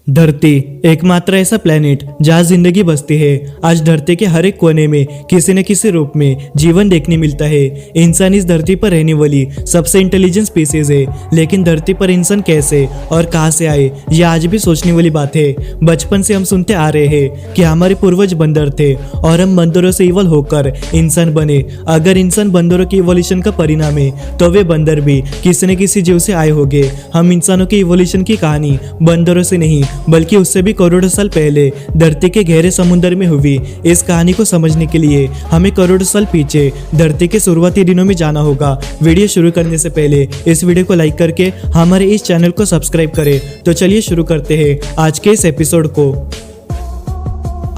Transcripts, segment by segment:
धरती एकमात्र ऐसा प्लेनेट जहाँ जिंदगी बसती है। आज धरती के हर एक कोने में किसी न किसी रूप में जीवन देखने मिलता है। इंसान इस धरती पर रहने वाली सबसे इंटेलिजेंट स्पीसीज है, लेकिन धरती पर इंसान कैसे और कहाँ से आए, ये आज भी सोचने वाली बात है। बचपन से हम सुनते आ रहे हैं कि हमारे पूर्वज बंदर थे और हम बंदरों से इवॉल्व होकर इंसान बने। अगर इंसान बंदरों की इवोल्यूशन का परिणाम है, तो वे बंदर भी किसी न किसी जीव से आए होंगे। हम इंसानों की इवोल्यूशन की कहानी बंदरों से नहीं बल्कि उससे भी करोड़ों साल पहले धरती के गहरे समुद्र में हुई इस कहानी को समझने के लिए हमें करोड़ों साल पीछे धरती के शुरुआती दिनों में जाना होगा। वीडियो शुरू करने से पहले इस वीडियो को लाइक करके हमारे इस चैनल को सब्सक्राइब करें। तो चलिए शुरू करते हैं आज के इस एपिसोड को।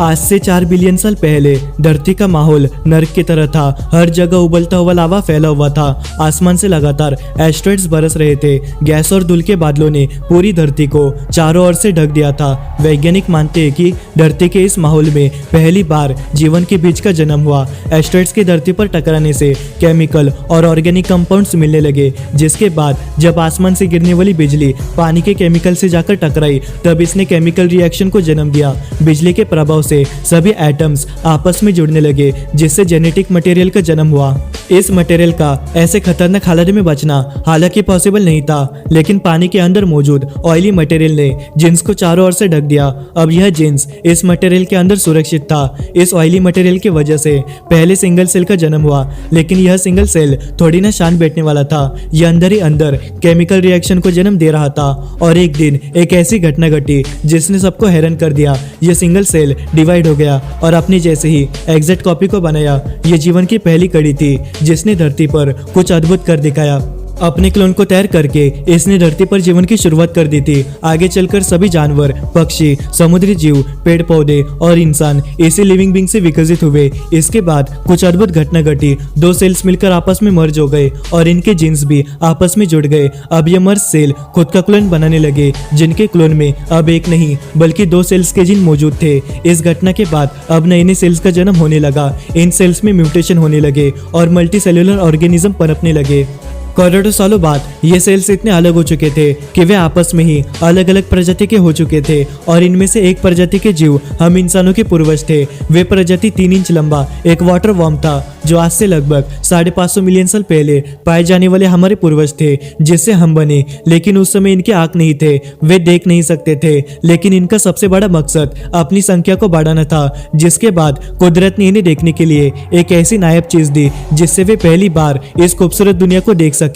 आज से 4 बिलियन साल पहले धरती का माहौल नर्क की तरह था। हर जगह उबलता हुआ लावा फैला हुआ था। आसमान से लगातार एस्टेरॉइड्स बरस रहे थे। गैस और धूल के बादलों ने पूरी धरती को चारों ओर से ढक दिया था। वैज्ञानिक मानते हैं कि धरती के इस माहौल में पहली बार जीवन के बीज का जन्म हुआ। एस्टेरॉइड्स की धरती पर टकराने से केमिकल और ऑर्गेनिक कंपाउंड्स मिलने लगे, जिसके बाद जब आसमान से गिरने वाली बिजली पानी के केमिकल से जाकर टकराई, तब इसने केमिकल रिएक्शन को जन्म दिया। बिजली के प्रभाव से सभी एटम्स आपस में जुड़ने लगे, जिससे जेनेटिक मटेरियल का जन्म हुआ। इस मटेरियल का ऐसे खतरनाक हालत में बचना हालांकि पॉसिबल नहीं था, लेकिन पानी के अंदर मौजूद ऑयली मटेरियल ने जीन्स को चारों ओर से ढक दिया। अब यह जीन्स इस मटेरियल के अंदर सुरक्षित था। इस ऑयली मटेरियल की वजह से पहले सिंगल सेल का जन्म हुआ, लेकिन यह सिंगल सेल थोड़ी ना शान बैठने वाला था। यह अंदर ही अंदर केमिकल रिएक्शन को जन्म दे रहा था। और एक दिन एक ऐसी घटना घटी जिसने सबको हैरान कर दिया। यह सिंगल सेल डिवाइड हो गया और अपनी जैसे ही एग्जैक्ट कॉपी को बनाया। यह जीवन की पहली कड़ी थी जिसने धरती पर कुछ अद्भुत कर दिखाया। अपने क्लोन को तैयार करके इसने धरती पर जीवन की शुरुआत कर दी थी। आगे चलकर सभी जानवर, पक्षी, समुद्री जीव, पेड़ पौधे और इंसान इसी लिविंग बीइंग से विकसित हुए। इसके बाद कुछ अद्भुत घटना घटी। 2 सेल्स मिलकर आपस में मर्ज हो गए और इनके जीन्स भी आपस में जुड़ गए। अब ये मर्ज सेल खुद का क्लोन बनाने लगे, जिनके क्लोन में अब एक नहीं बल्कि 2 सेल्स के जीन मौजूद थे। इस घटना के बाद अब नए नए सेल्स का जन्म होने लगा। इन सेल्स में म्यूटेशन होने लगे और मल्टी सेल्यूलर ऑर्गेनिज्म पनपने लगे। करोड़ों सालों बाद ये सेल्स इतने अलग हो चुके थे कि वे आपस में ही अलग अलग प्रजाति के हो चुके थे। और इनमें से एक प्रजाति के जीव हम इंसानों के पूर्वज थे। वे प्रजाति 3 इंच लंबा एक वाटर वॉर्म था, जो आज से लगभग 550 मिलियन साल पहले पाए जाने वाले हमारे पूर्वज थे, जिससे हम बने। लेकिन उस समय इनके आंख नहीं थे, वे देख नहीं सकते थे, लेकिन इनका सबसे बड़ा मकसद अपनी संख्या को बढ़ाना था। जिसके बाद कुदरत ने इन्हें देखने के लिए एक ऐसी नायाब चीज दी जिससे वे पहली बार इस खूबसूरत दुनिया को देख सके।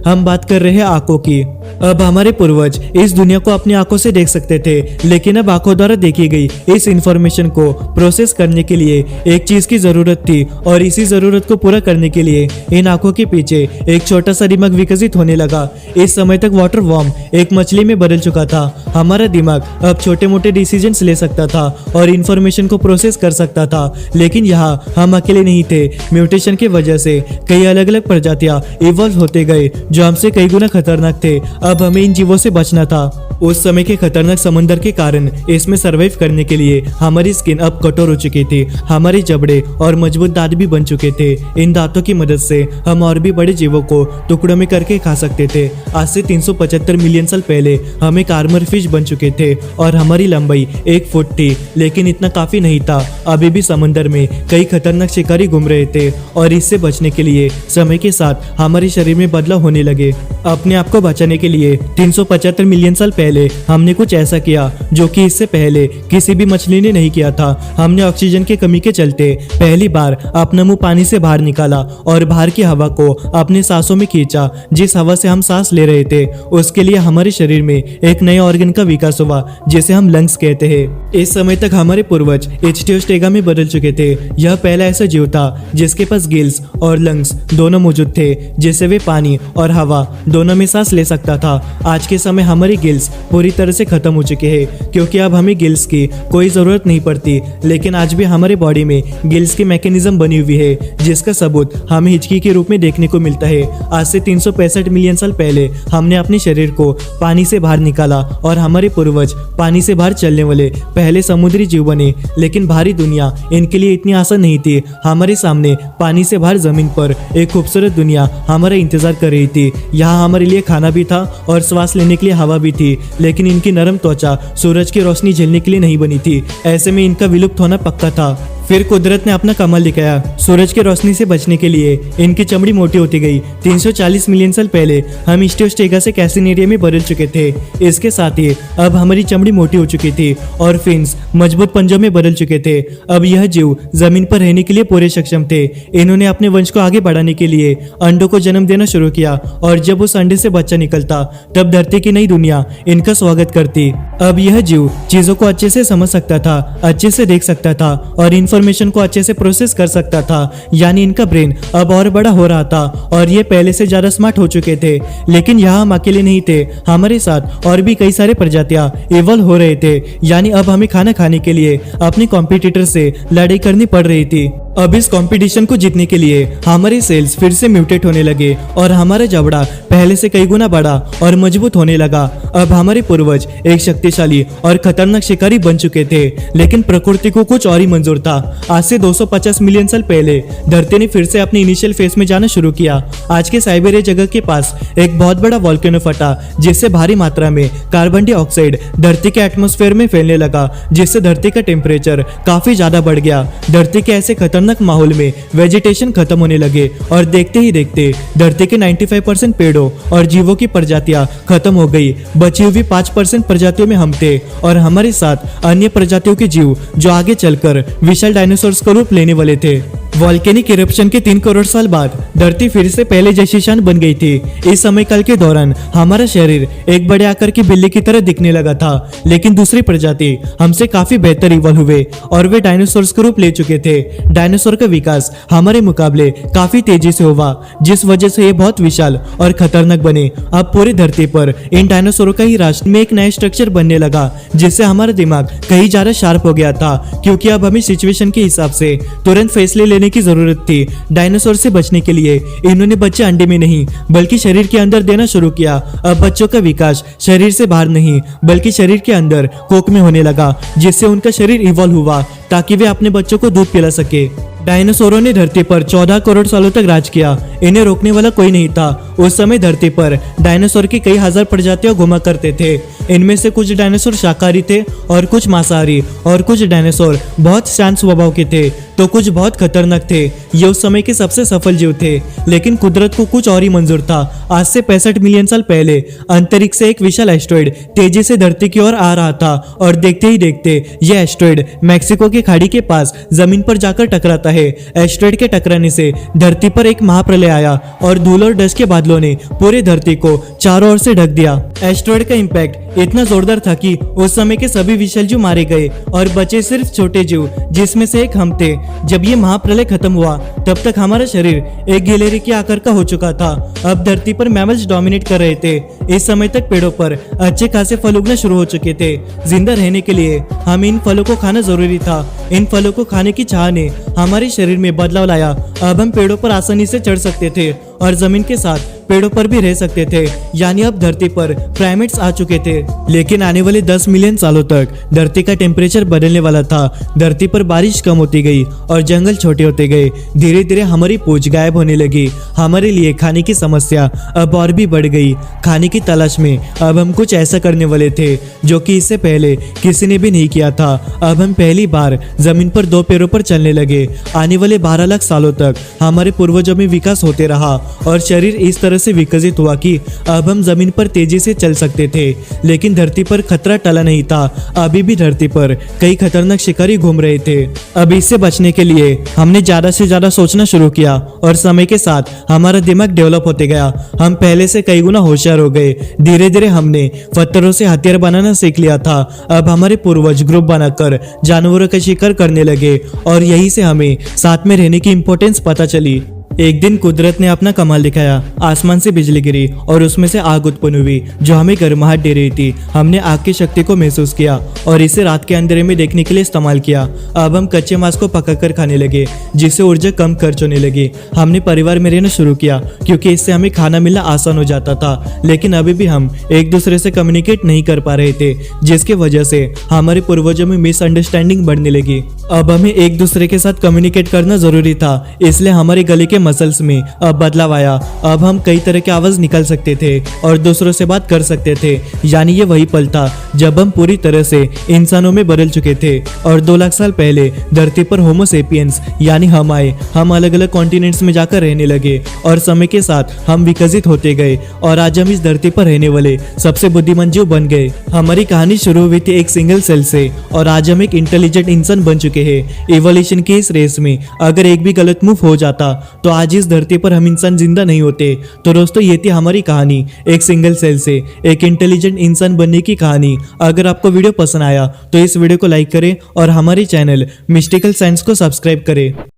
हम बात कर रहे हैं आंखों की। अब हमारे पूर्वज इस दुनिया को अपनी आंखों से देख सकते थे, लेकिन अब आंखों द्वारा देखी गई इस इंफॉर्मेशन को प्रोसेस करने के लिए एक चीज की जरूरत थी। और इसी जरूरत को पूरा करने के लिए इन आंखों के पीछे एक छोटा सा दिमाग विकसित होने लगा। इस समय तक वाटर वॉर्म एक मछली में बदल चुका था। हमारा दिमाग अब छोटे मोटे डिसीजंस ले सकता था और इंफॉर्मेशन को प्रोसेस कर सकता था। लेकिन यहाँ हम अकेले नहीं थे। म्यूटेशन की वजह से कई अलग अलग प्रजातियां इवॉल्व होते गए, जो हमसे कई गुना खतरनाक थे। अब हमें इन जीवों से बचना था। उस समय के खतरनाक समंदर के कारण इसमें सरवाइव करने के लिए हमारी स्किन अब कठोर हो चुकी थी। हमारे जबड़े और मजबूत दांत भी बन चुके थे। इन दांतों की मदद से हम और भी बड़े जीवों को टुकड़ों में करके खा सकते थे। आज से 375 मिलियन साल पहले हम एक आर्मर फिश बन चुके थे और हमारी लंबाई 1 फुट थी। लेकिन इतना काफी नहीं था। अभी भी समंदर में कई खतरनाक शिकारी घूम रहे थे और इससे बचने के लिए समय के साथ हमारे शरीर में बदलाव होने लगे। अपने आप को बचाने के लिए 375 मिलियन साल पहले हमने कुछ ऐसा किया जो कि इससे पहले किसी भी मछली ने नहीं किया था। हमने ऑक्सीजन की कमी के चलते पहली बार अपना मुंह पानी से बाहर निकाला और बाहर की हवा को अपने सांसों में खींचा। जिस हवा से हम सांस ले रहे थे, उसके लिए हमारे शरीर में एक नए ऑर्गन का विकास हुआ, जिसे हम लंग्स कहते हैं। इस समय तक हमारे पूर्वज इच्टियोस्टेगा में बदल चुके थे। यह पहला ऐसा जीव था जिसके पास गिल्स और लंग्स दोनों मौजूद थे, जिससे वे पानी और हवा दोनों में सांस ले सकता था। आज के समय हमारी गिल्स पूरी तरह से खत्म हो चुके हैं, क्योंकि अब हमें गिल्स की कोई जरूरत नहीं पड़ती। लेकिन आज भी हमारे बॉडी में गिल्स की मैकेनिज्म बनी हुई है, जिसका सबूत हमें हिचकी के रूप में देखने को मिलता है। आज से 365 मिलियन साल पहले हमने अपने शरीर को पानी से बाहर निकाला और हमारे पूर्वज पानी से बाहर चलने वाले पहले समुद्री जीव बने। लेकिन बाहरी दुनिया इनके लिए इतनी आसान नहीं थी। हमारे सामने पानी से बाहर जमीन पर एक खूबसूरत दुनिया हमारा इंतजार कर रही थी। यहाँ हमारे लिए खाना भी था और श्वास लेने के लिए हवा भी थी। लेकिन इनकी नरम त्वचा सूरज की रोशनी झेलने के लिए नहीं बनी थी। ऐसे में इनका विलुप्त होना पक्का था। फिर कुदरत ने अपना कमाल दिखाया। सूरज की रोशनी से बचने के लिए इनकी चमड़ी मोटी होती गई। 340 मिलियन साल पहले हम स्टियोस्टेगा से कैसिनेरिया में बदल चुके थे। इसके साथ ही अब हमारी चमड़ी मोटी हो चुकी थी और फिन्स मजबूत पंजों में बदल चुके थे। अब यह जीव जमीन पर रहने के लिए पूरे सक्षम थे। इन्होंने अपने वंश को आगे बढ़ाने के लिए अंडों को जन्म देना शुरू किया और जब उस अंडे से बच्चा निकलता तब धरती की नई दुनिया इनका स्वागत करती। अब यह जीव चीजों को अच्छे से समझ सकता था, अच्छे से देख सकता था और इंफॉर्मेशन को अच्छे से प्रोसेस कर सकता था। यानी इनका ब्रेन अब और बड़ा हो रहा था और ये पहले से ज्यादा स्मार्ट हो चुके थे। लेकिन यहाँ हम अकेले नहीं थे, हमारे साथ और भी कई सारे प्रजातियां इवॉल्व हो रहे थे। यानी अब हमें खाना खाने के लिए अपने कॉम्पिटिटर से लड़ाई करनी पड़ रही थी। अब इस कंपटीशन को जीतने के लिए हमारे सेल्स फिर से म्यूटेट होने लगे और हमारा जबड़ा पहले से कई गुना बड़ा और मजबूत होने लगा। अब हमारे पूर्वज एक शक्तिशाली और खतरनाक शिकारी बन चुके थे, लेकिन प्रकृति को कुछ और ही मंजूर था। आज से 250 मिलियन साल पहले धरती ने फिर से अपने इनिशियल फेज में जाना शुरू किया। आज के साइबेरिया जगह के पास एक बहुत बड़ा वॉल्केनो फटा, जिससे भारी मात्रा में कार्बन डाइऑक्साइड धरती के एटमॉस्फेयर में फैलने लगा, जिससे धरती का टेम्परेचर काफी ज्यादा बढ़ गया। धरती के ऐसे खतरनाक माहौल में वेजिटेशन खत्म होने लगे और देखते ही देखते धरती के 95% पेड़ों और जीवों की प्रजातियां खत्म हो गई। बची हुई 5% प्रजातियों में हम थे और हमारे साथ अन्य प्रजातियों के जीव जो आगे चलकर विशाल डायनासोर्स का रूप लेने वाले थे। वॉल्केनिक इरप्शन के 3 करोड़ साल बाद धरती फिर से पहले जैसी शान बन गई थी। इस समय काल के दौरान हमारा शरीर एक बड़े आकार की बिल्ली की तरह दिखने लगा था, लेकिन दूसरी प्रजाति हमसे काफी बेहतर इवॉल्व हुए और वे डायनासोर्स का रूप ले चुके थे। डायनासोर का विकास हमारे मुकाबले काफी तेजी से हुआ, जिस वजह से ये बहुत विशाल और खतरनाक बने। अब पूरी धरती पर इन डायनासोरों का ही राष्ट्र में एक नया स्ट्रक्चर बनने लगा, जिससे हमारा दिमाग कहीं ज्यादा शार्प हो गया था, क्योंकि अब हमें सिचुएशन के हिसाब से तुरंत फैसले लेने की जरूरत थी। डायनासोर से बचने के लिए इन्होंने बच्चे अंडे में नहीं बल्कि शरीर के अंदर देना शुरू किया। अब बच्चों का विकास शरीर से बाहर नहीं बल्कि शरीर के अंदर कोख में होने लगा, जिससे उनका शरीर इवॉल्व हुआ ताकि वे अपने बच्चों को दूध पिला सके। डायनासोरों ने धरती पर 14 करोड़ सालों तक राज किया। इन्हें रोकने वाला कोई नहीं था। उस समय धरती पर डायनासोर की कई हजार प्रजातियां घुमा करते थे। इनमें से कुछ डायनासोर शाकाहारी थे और कुछ मांसाहारी, और कुछ डायनासोर बहुत शांत स्वभाव के थे तो कुछ बहुत खतरनाक थे। ये उस समय के सबसे सफल जीव थे, लेकिन कुदरत को कुछ और ही मंजूर था। आज से 65 मिलियन साल पहले अंतरिक्ष से एक विशाल एस्टेरॉयड तेजी से धरती की ओर आ रहा था और देखते ही देखते यह एस्टेरॉयड मैक्सिको की खाड़ी के पास जमीन पर जाकर टकराता है। एस्टेरॉयड के टकराने से धरती पर एक महाप्रलय आया और धूल और डस्ट के बादलों ने पूरी धरती को चारों ओर से ढक दिया। एस्टेरॉयड का इंपैक्ट इतना जोरदार था कि उस समय के सभी विशाल जीव मारे गए और बचे सिर्फ छोटे जीव, जिसमें से एक हम थे। जब ये महाप्रलय खत्म हुआ तब तक हमारा शरीर एक गिलहरी के आकार का हो चुका था। अब धरती पर मैमल्स डोमिनेट कर रहे थे। इस समय तक पेड़ों पर अच्छे खासे फल उगना शुरू हो चुके थे। जिंदा रहने के लिए हमें इन फलों को खाना जरूरी था। इन फलों को खाने की चाह ने हमारे शरीर में बदलाव लाया। अब हम पेड़ों पर आसानी से चढ़ सकते थे और जमीन के साथ पेड़ों पर भी रह सकते थे। यानी अब धरती पर प्राइमेट्स आ चुके थे। लेकिन आने वाले 10 मिलियन सालों तक धरती का टेम्परेचर बदलने वाला था। धरती पर बारिश कम होती गई और जंगल छोटे होते गए। धीरे धीरे हमारी पूंछ गायब होने लगी। हमारे लिए खाने की समस्या अब और भी बढ़ गई। खाने की तलाश में अब हम कुछ ऐसा करने वाले थे जो कि इससे पहले किसी ने भी नहीं किया था। अब हम पहली बार जमीन पर 2 पैरों पर चलने लगे। आने वाले 12 लाख सालों तक हमारे पूर्वजों में विकास होते रहा और शरीर इस तरह से विकसित हुआ कि अब हम जमीन पर तेजी से चल सकते थे। लेकिन धरती पर खतरा टला नहीं था। अभी भी धरती पर कई खतरनाक शिकारी घूम रहे थे। अब इससे बचने के लिए हमने ज्यादा से ज्यादा सोचना शुरू किया और समय के साथ हमारा दिमाग डेवलप होते गया। हम पहले से कई गुना होशियार हो गए। धीरे धीरे हमने पत्थरों से हथियार बनाना सीख लिया था। अब हमारे पूर्वज ग्रुप बनाकर जानवरों का शिकार करने लगे और यही से हमें साथ में रहने की इंपॉर्टेंस पता चली। एक दिन कुदरत ने अपना कमाल दिखाया। आसमान से बिजली गिरी और उसमें से आग उत्पन्न हुई जो हमें गर्माहट दे रही थी। हमने आग की शक्ति को महसूस किया और इसे रात के अंधेरे में देखने के लिए इस्तेमाल किया। अब हम कच्चे मांस को पकाकर खाने लगे, जिससे ऊर्जा कम खर्च होने लगी। हमने परिवार में रहना शुरू किया क्योंकि इससे हमें खाना मिलना आसान हो जाता था। लेकिन अभी भी हम एक दूसरे से कम्युनिकेट नहीं कर पा रहे थे, जिसके वजह से हमारे पूर्वजों में मिसअंडरस्टैंडिंग बढ़ने लगी। अब हमें एक दूसरे के साथ कम्युनिकेट करना जरूरी था, इसलिए हमारे गले के मसल्स में अब बदलाव आया। अब हम कई तरह के आवाज निकाल सकते थे और दूसरों से बात कर सकते थे। यानी ये वही पल था जब हम पूरी तरह से इंसानों में बदल चुके थे। और 2 लाख साल पहले धरती पर होमो सेपियंस यानी हम आए। हम अलग अलग कॉन्टिनेंट्स में जाकर रहने लगे और समय के साथ हम विकसित होते गए और आज हम इस धरती पर रहने वाले सबसे बुद्धिमान जीव बन गए। हमारी कहानी शुरू हुई थी एक सिंगल सेल से और आज हम एक इंटेलिजेंट इंसान बन चुके हैं। इवोल्यूशन की इस रेस में अगर एक भी गलत मूव हो जाता तो आज इस धरती पर हम इंसान जिंदा नहीं होते। तो दोस्तों ये थी हमारी कहानी, एक सिंगल सेल से एक इंटेलिजेंट इंसान बनने की कहानी। अगर आपको वीडियो पसंद आया तो इस वीडियो को लाइक करें और हमारे चैनल मिस्टिकल साइंस को सब्सक्राइब करें।